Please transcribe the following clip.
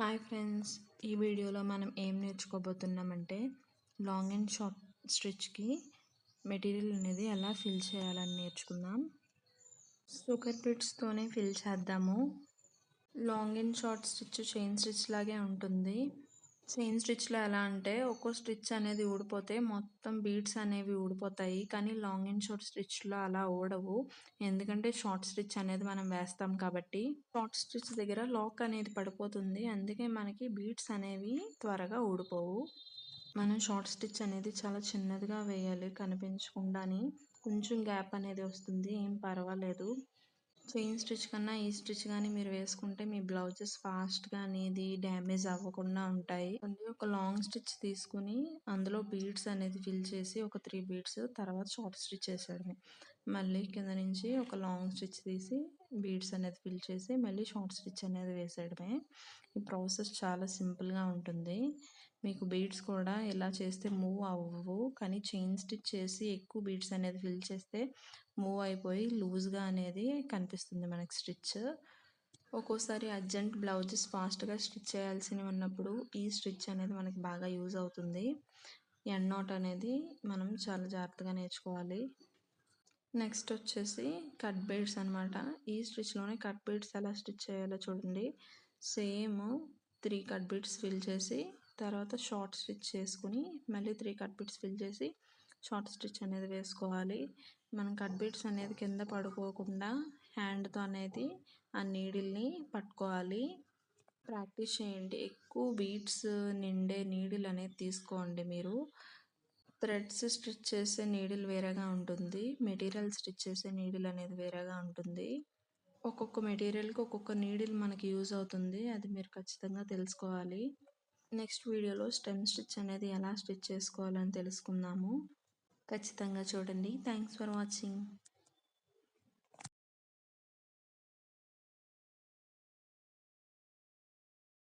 Hi friends, ఈ వీడియోలో మనం ఏం నేర్చుకోబోతున్నామంటే లాంగ్ అండ్ షార్ట్ స్టిచ్కి మెటీరియల్ అనేది ఎలా ఫిల్ చేయాలని నేర్చుకుందాం. సూకర్ బిట్స్తోనే ఫిల్ చేద్దాము. Long and short stitch chain stitch లాగే ఉంటుంది. చైన్ స్టిచ్లో ఎలా అంటే ఒక్కో స్టిచ్ అనేది ఊడిపోతే మొత్తం బీడ్స్ అనేవి ఊడిపోతాయి. కానీ లాంగ్ అండ్ షార్ట్ స్టిచ్లో అలా ఊడవు, ఎందుకంటే షార్ట్ స్టిచ్ అనేది మనం వేస్తాం కాబట్టి. షార్ట్ స్టిచ్ దగ్గర లాక్ అనేది పడిపోతుంది, అందుకే మనకి బీడ్స్ అనేవి త్వరగా ఊడిపోవు. మనం షార్ట్ స్టిచ్ అనేది చాలా చిన్నదిగా వేయాలి, కనిపించకుండాని. కొంచెం గ్యాప్ అనేది వస్తుంది, ఏం పర్వాలేదు. చైన్ స్టిచ్ కన్నా ఈ స్టిచ్ కానీ మీరు వేసుకుంటే మీ బ్లౌజెస్ ఫాస్ట్గా అనేది డ్యామేజ్ అవ్వకుండా ఉంటాయి. ఒక లాంగ్ స్టిచ్ తీసుకుని అందులో బీడ్స్ అనేది ఫిల్ చేసి ఒక 3 బీడ్స్ తర్వాత షార్ట్ స్టిచ్ వేసేయడమే. మళ్ళీ కింద నుంచి ఒక లాంగ్ స్టిచ్ తీసి బీడ్స్ అనేది ఫిల్ చేసి మళ్ళీ షార్ట్ స్టిచ్ అనేది వేసేయడమే. ఈ ప్రాసెస్ చాలా సింపుల్గా ఉంటుంది. మీకు బీడ్స్ కూడా ఇలా చేస్తే మూవ్ అవ్వవు, కానీ చైన్ స్టిచ్ చేసి ఎక్కువ బీడ్స్ అనేది ఫిల్ చేస్తే మూవ్ అయిపోయి లూజ్గా అనేది కనిపిస్తుంది మనకి స్టిచ్. ఒక్కోసారి అర్జెంట్ బ్లౌజెస్ ఫాస్ట్గా స్టిచ్ చేయాల్సినవి ఉన్నప్పుడు ఈ స్టిచ్ అనేది మనకి బాగా యూజ్ అవుతుంది. ఎండ్ నాట్ అనేది మనం చాలా జాగ్రత్తగా నేర్చుకోవాలి. నెక్స్ట్ వచ్చేసి కట్ బీడ్స్ అనమాట. ఈ స్టిచ్లోనే కట్ బీడ్స్ ఎలా స్టిచ్ చేయాలో చూడండి. సేమ్ 3 కట్ బీడ్స్ ఫిల్ చేసి తర్వాత షార్ట్ స్టిచ్ చేసుకుని మళ్ళీ 3 కట్ బీడ్స్ ఫిల్ చేసి షార్ట్ స్టిచ్ అనేది వేసుకోవాలి. మనం కట్ బీడ్స్ అనేది కింద పడుకోకుండా హ్యాండ్తో అనేది ఆ నీడిల్ని పట్టుకోవాలి. ప్రాక్టీస్ చేయండి, ఎక్కువ బీడ్స్ నిండే నీడిల్ అనేది తీసుకోండి. మీరు థ్రెడ్స్ స్టిచ్ చేసే నీడిల్ వేరేగా ఉంటుంది, మెటీరియల్ స్టిచ్ చేసే నీడిల్ అనేది వేరేగా ఉంటుంది. ఒక్కొక్క మెటీరియల్కి ఒక్కొక్క నీడిల్ మనకి యూజ్ అవుతుంది, అది మీరు ఖచ్చితంగా తెలుసుకోవాలి. నెక్స్ట్ వీడియోలో స్టెమ్ స్టిచ్ అనేది ఎలా స్టిచ్ చేసుకోవాలని తెలుసుకుందాము. ఖచ్చితంగా చూడండి. Thanks for watching.